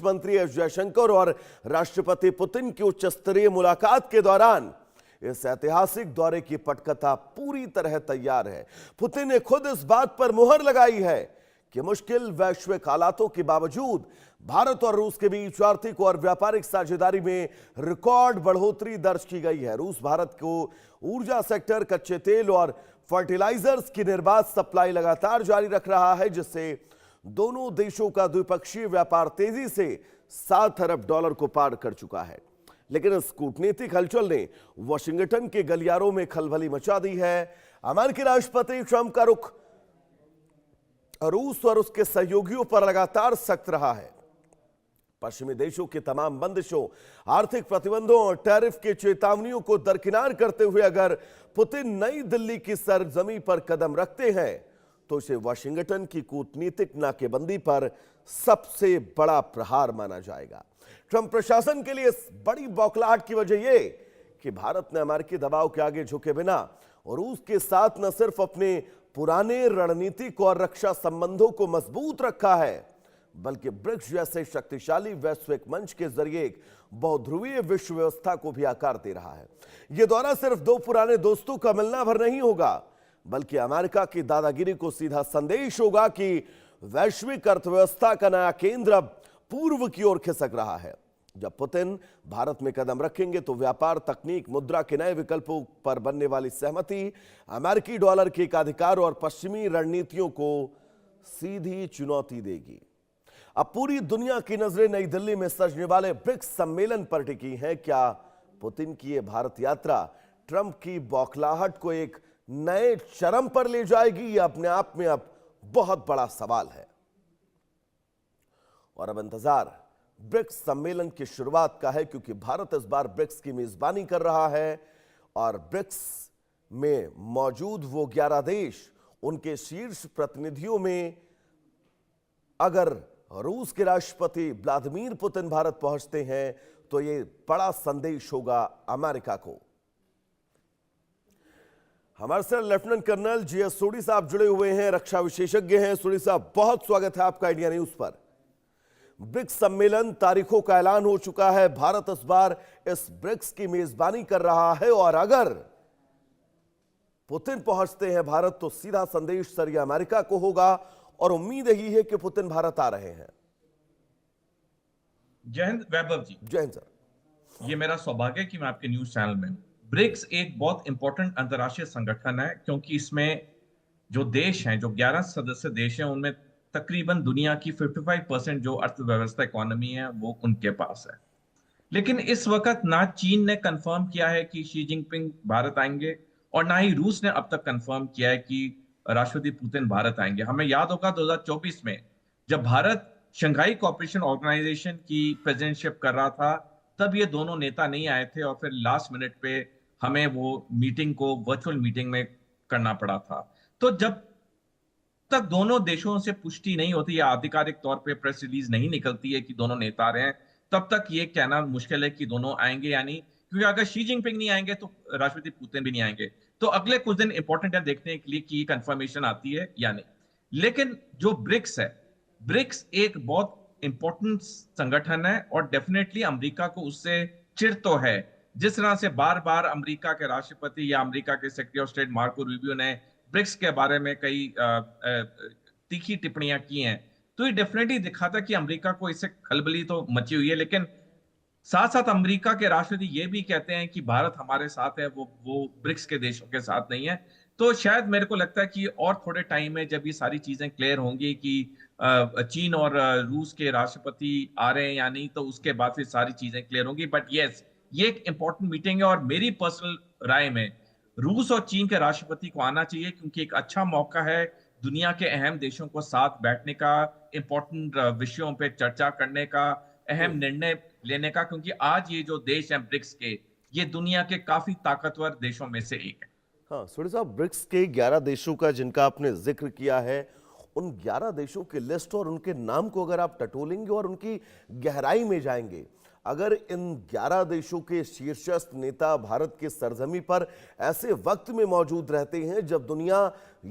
मंत्री एस जयशंकर और राष्ट्रपति पुतिन की उच्च स्तरीय मुलाकात के दौरान इस ऐतिहासिक दौरे की पटकथा पूरी तरह तैयार है। पुतिन ने खुद इस बात पर मुहर लगाई है कि मुश्किल वैश्विक हालातों के बावजूद भारत और रूस के बीच आर्थिक और व्यापारिक साझेदारी में रिकॉर्ड बढ़ोतरी दर्ज की गई है। रूस भारत को ऊर्जा सेक्टर, कच्चे तेल और फर्टिलाइजर्स की निर्बाध सप्लाई लगातार जारी रख रहा है, जिससे दोनों देशों का द्विपक्षीय व्यापार तेजी से $7 अरब को पार कर चुका है। लेकिन इस कूटनीतिक हलचल ने वॉशिंगटन के गलियारों में खलबली मचा दी है। अमेरिकी राष्ट्रपति ट्रंप का रुख रूस और उसके सहयोगियों पर लगातार सख्त रहा है। पश्चिमी देशों की तमाम बंदिशों, आर्थिक प्रतिबंधों और टैरिफ की चेतावनियों को दरकिनार करते हुए अगर पुतिन नई दिल्ली की सरजमी पर कदम रखते हैं तो इसे वाशिंगटन की कूटनीतिक नाकेबंदी पर सबसे बड़ा प्रहार माना जाएगा। ट्रंप प्रशासन के लिए इस बड़ी बौखलाहट की वजह यह कि भारत ने अमेरिकी दबाव के आगे झुके बिना और रूस के साथ न सिर्फ अपने पुराने रणनीतिक और रक्षा संबंधों को मजबूत रखा है, बल्कि ब्रिक्स जैसे शक्तिशाली वैश्विक मंच के जरिए एक बहुध्रुवीय विश्व व्यवस्था को भी आकार दे रहा है। यह दौरा सिर्फ दो पुराने दोस्तों का मिलना भर नहीं होगा, बल्कि अमेरिका की दादागिरी को सीधा संदेश होगा कि वैश्विक अर्थव्यवस्था का नया केंद्र अब पूर्व की ओर खिसक रहा है। जब पुतिन भारत में कदम रखेंगे तो व्यापार, तकनीक, मुद्रा के नए विकल्पों पर बनने वाली सहमति, अमेरिकी डॉलर के एकाधिकार और पश्चिमी रणनीतियों को सीधी चुनौती देगी। अब पूरी दुनिया की नजरें नई दिल्ली में सजने वाले ब्रिक्स सम्मेलन पर टिकी हैं। क्या पुतिन की यह भारत यात्रा ट्रंप की बौखलाहट को एक नए चरम पर ले जाएगी? यह अपने आप में अब बहुत बड़ा सवाल है और अब इंतजार ब्रिक्स सम्मेलन की शुरुआत का है, क्योंकि भारत इस बार ब्रिक्स की मेजबानी कर रहा है और ब्रिक्स में मौजूद वो 11 देश, उनके शीर्ष प्रतिनिधियों में अगर रूस के राष्ट्रपति व्लादिमीर पुतिन भारत पहुंचते हैं तो यह बड़ा संदेश होगा अमेरिका को। हमारे साथ लेफ्टिनेंट कर्नल जीएस सोडी साहब जुड़े हुए हैं, रक्षा विशेषज्ञ हैं। सोडी साहब, बहुत स्वागत है आपका इंडिया न्यूज पर। ब्रिक्स सम्मेलन तारीखों का ऐलान हो चुका है। भारत इस बार इस ब्रिक्स की मेजबानी कर रहा है और अगर पुतिन पहुंचते हैं भारत तो सीधा संदेश सर अमेरिका को होगा और उम्मीद यही है कि पुतिन भारत आ रहे हैं। जय हिंद वैभव जी। जय हिंद सर। ये मेरा सौभाग्य है कि मैं आपके न्यूज चैनल में हूं। ब्रिक्स एक बहुत इंपॉर्टेंट अंतर्राष्ट्रीय संगठन है, क्योंकि इसमें जो देश हैं, जो 11 सदस्य देश हैं, उनमें तकरीबन दुनिया की 55% जो अर्थव्यवस्था इकोनॉमी है वो उनके पास है। लेकिन इस वक्त ना चीन ने कंफर्म किया है कि शी जिनपिंग भारत आएंगे और ना ही रूस ने अब तक कंफर्म किया है कि राष्ट्रपति पुतिन भारत आएंगे। हमें याद होगा 2024 में जब भारत शंघाई कोऑपरेशन ऑर्गेनाइजेशन की प्रेसिडेंटशिप कर रहा था, तब ये दोनों नेता नहीं आए थे और फिर लास्ट मिनट पे हमें वो मीटिंग को वर्चुअल मीटिंग में करना पड़ा था। तो जब तक दोनों देशों से पुष्टि नहीं होती या आधिकारिक तौर पे प्रेस रिलीज नहीं निकलती है कि दोनों नेता आ रहे हैं, तब तक ये कहना मुश्किल है कि दोनों आएंगे या नहीं, क्योंकि अगर शी जिनपिंग नहीं आएंगे तो राष्ट्रपति पुतिन भी नहीं आएंगे। तो अगले कुछ दिन इंपॉर्टेंट है देखने के लिए कि ये कंफर्मेशन आती है या नहीं। लेकिन जो ब्रिक्स है, ब्रिक्स एक बहुत इंपॉर्टेंट संगठन है और डेफिनेटली अमेरिका को उससे चिढ़ तो है। जिस तरह से बार बार अमेरिका के राष्ट्रपति या अमेरिका के secretary of state Marco Rubio ने ब्रिक्स के बारे में कई तीखी टिप्पणियां की हैं, तो ये डेफिनेटली दिखाता कि अमेरिका को इससे खलबली तो मची हुई है। लेकिन साथ साथ अमेरिका के राष्ट्रपति ये भी कहते हैं कि भारत हमारे साथ है, वो ब्रिक्स के देशों के साथ नहीं है। तो शायद मेरे को लगता है कि और थोड़े टाइम में जब ये सारी चीजें क्लियर होंगी कि चीन और रूस के राष्ट्रपति आ रहे हैं या नहीं, तो उसके बाद फिर सारी चीजें क्लियर होंगी। बट यस, ये एक इंपॉर्टेंट मीटिंग है और मेरी पर्सनल राय में रूस और चीन के राष्ट्रपति को आना चाहिए, क्योंकि एक अच्छा मौका है दुनिया के अहम देशों को साथ बैठने का, इंपॉर्टेंट विषयों पे चर्चा करने का, अहम निर्णय लेने का, क्योंकि आज ये जो देश हैं ब्रिक्स के, ये दुनिया के काफी ताकतवर देशों में से एक है। हाँ सोडी साहब, ब्रिक्स के 11 देशों का जिनका आपने जिक्र किया है, उन 11 देशों की लिस्ट और उनके नाम को अगर आप टटोलेंगे और उनकी गहराई में जाएंगे, अगर इन 11 देशों के शीर्षस्थ नेता भारत के सरजमी पर ऐसे वक्त में मौजूद रहते हैं जब दुनिया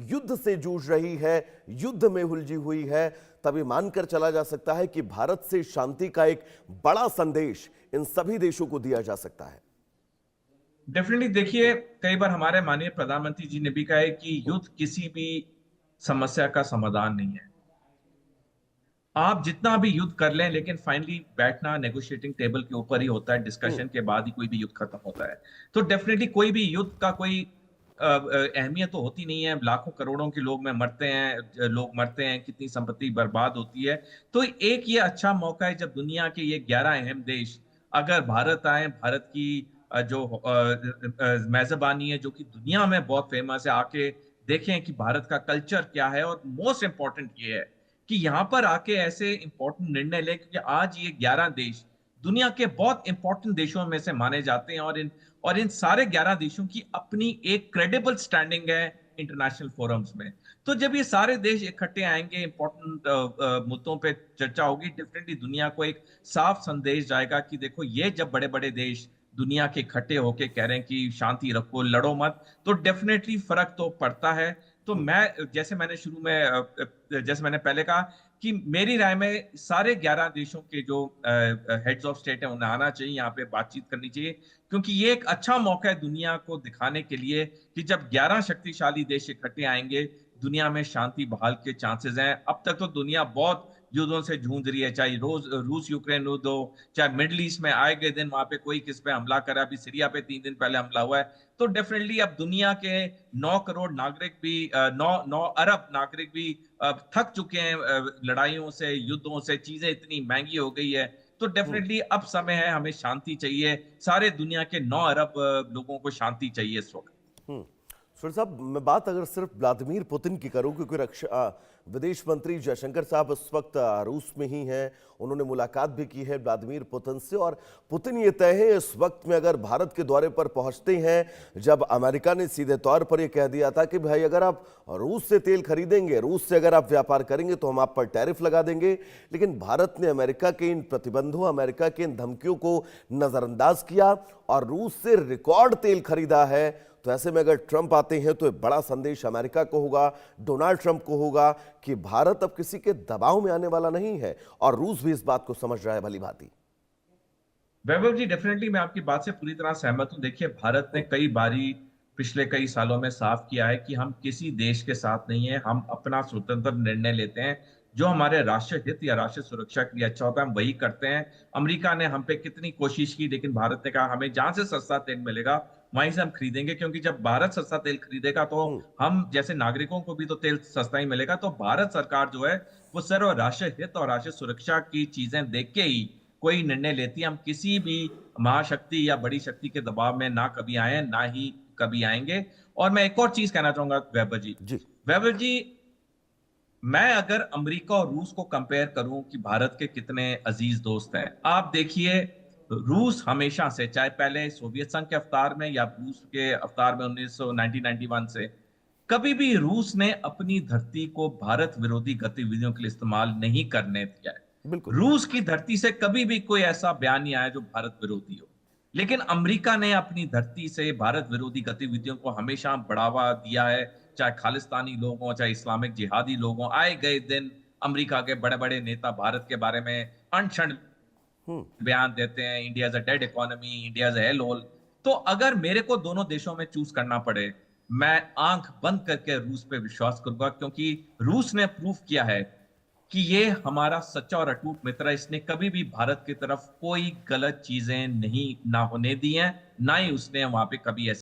युद्ध से जूझ रही है, युद्ध में उलझी हुई है, तब ये मानकर चला जा सकता है कि भारत से शांति का एक बड़ा संदेश इन सभी देशों को दिया जा सकता है। डेफिनेटली देखिए, कई बार हमारे माननीय प्रधानमंत्री जी ने भी कहा है कि युद्ध किसी भी समस्या का समाधान नहीं है। आप जितना भी युद्ध कर लें, लेकिन फाइनली बैठना नेगोशिएटिंग टेबल के ऊपर ही होता है, डिस्कशन के बाद ही कोई भी युद्ध खत्म होता है। तो डेफिनेटली कोई भी युद्ध का कोई अहमियत तो होती नहीं है। लाखों करोड़ों के लोग लोग मरते हैं, कितनी संपत्ति बर्बाद होती है। तो एक ये अच्छा मौका है जब दुनिया के ये 11 अहम देश अगर भारत आए, भारत की जो मेजबानी है जो कि दुनिया में बहुत फेमस है, आके देखें कि भारत का कल्चर क्या है। और मोस्ट इंपॉर्टेंट ये है कि यहाँ पर आके ऐसे इंपॉर्टेंट निर्णय लें, क्योंकि आज ये 11 देश दुनिया के बहुत इंपॉर्टेंट देशों में से माने जाते हैं और इन सारे 11 देशों की अपनी एक क्रेडिबल स्टैंडिंग है इंटरनेशनल फोरम्स में। तो जब ये सारे देश इकट्ठे आएंगे, इंपॉर्टेंट मुद्दों पे चर्चा होगी, डेफिनेटली दुनिया को एक साफ संदेश जाएगा कि देखो, ये जब बड़े बड़े देश दुनिया के इकट्ठे होके कह रहे हैं कि शांति रखो, लड़ो मत, तो डेफिनेटली फर्क तो पड़ता है। तो मैं जैसे मैंने पहले कहा कि मेरी राय में सारे 11 देशों के जो हेड्स ऑफ स्टेट है उन्हें आना चाहिए, यहाँ पे बातचीत करनी चाहिए, क्योंकि ये एक अच्छा मौका है दुनिया को दिखाने के लिए कि जब 11 शक्तिशाली देश इकट्ठे आएंगे, दुनिया में शांति बहाल के चांसेस हैं। अब तक तो दुनिया बहुत युद्धों से जूझ रही है, चाहे रूस यूक्रेन युद्ध हो, चाहे मिडिल ईस्ट में आए गए दिन वहां पे कोई किस पे हमला करा, अभी सीरिया पे 3 दिन पहले हमला हुआ है। तो डेफिनेटली अब दुनिया के 9 करोड़ नागरिक भी 9 अरब नागरिक भी थक चुके हैं लड़ाइयों से, युद्धों से, चीजें इतनी महंगी हो गई है। तो डेफिनेटली अब समय है, हमें शांति चाहिए, सारे दुनिया के 9 अरब लोगों को शांति चाहिए इस वक्त। सुरेश साहब, मैं बात अगर सिर्फ व्लादिमीर पुतिन की करूं, क्योंकि विदेश मंत्री जयशंकर साहब इस वक्त रूस में ही हैं, उन्होंने मुलाकात भी की है व्लादिमीर पुतिन से, और पुतिन ये तय है इस वक्त में अगर भारत के दौरे पर पहुंचते हैं, जब अमेरिका ने सीधे तौर पर यह कह दिया था कि भाई अगर आप रूस से तेल खरीदेंगे, रूस से अगर आप व्यापार करेंगे तो हम आप पर टैरिफ लगा देंगे, लेकिन भारत ने अमेरिका के इन प्रतिबंधों, अमेरिका के इन धमकियों को नजरअंदाज किया और रूस से रिकॉर्ड तेल खरीदा है। तो ऐसे में अगर ट्रंप आते हैं तो एक बड़ा संदेश अमेरिका को होगा, डोनाल्ड ट्रंप को होगा कि भारत अब किसी के दबाव में आने वाला नहीं है, और रूस भी इस बात को समझ रहा है भली भांति। वैभव जी, डेफिनेटली मैं आपकी बात से पूरी तरह सहमत हूं। देखिए, भारत ने कई बारी पिछले कई सालों में साफ किया है कि हम किसी देश के साथ नहीं है, हम अपना स्वतंत्र निर्णय लेते हैं, जो हमारे राष्ट्रीय हित या राष्ट्रीय सुरक्षा के लिए अच्छा होता है हम वही करते हैं। अमेरिका ने हम पे कितनी कोशिश की, लेकिन भारत ने कहा हमें जहां से सस्ता तेल मिलेगा वहीं से हम खरीदेंगे, क्योंकि जब भारत सस्ता तेल खरीदेगा तो हम जैसे नागरिकों को भी तो तेल सस्ता ही मिलेगा। तो भारत सरकार जो है वो सर्व राष्ट्रीय हित और राष्ट्रीय सुरक्षा की चीजें देख के ही कोई निर्णय लेती है। हम किसी भी महाशक्ति या बड़ी शक्ति के दबाव में ना कभी आए, ना ही कभी आएंगे। और मैं एक और चीज कहना चाहूंगा वैभव जी, मैं अगर अमेरिका और रूस को कंपेयर करूं कि भारत के कितने अजीज दोस्त हैं, आप देखिए, रूस हमेशा से, चाहे पहले सोवियत संघ के अवतार में या रूस के अवतार में 1991 से, कभी भी रूस ने अपनी धरती को भारत विरोधी गतिविधियों के लिए इस्तेमाल नहीं करने दिया है। रूस की धरती से कभी भी कोई ऐसा बयान नहीं आया जो भारत विरोधी हो। लेकिन अमेरिका ने अपनी धरती से भारत विरोधी गतिविधियों को हमेशा बढ़ावा दिया है, चाहे खालिस्तानी लोग हों, चाहे इस्लामिक जिहादी लोग हों। आए गए दिन अमेरिका के बड़े बड़े नेता भारत के बारे में अनशन बयान देते हैं, India is a dead economy, India is a hell hole. तो अगर मेरे को दोनों देशों में चूज करना पड़े, मैं आंख बंद करके रूस पे विश्वास करूंगा, क्योंकि रूस ने प्रूफ किया है कि ये हमारा सच्चा और अटूट मित्र है। इसने कभी भी भारत की तरफ कोई गलत चीजें नहीं ना होने दी हैं, ना ही उसने वहां पे कभी ऐसे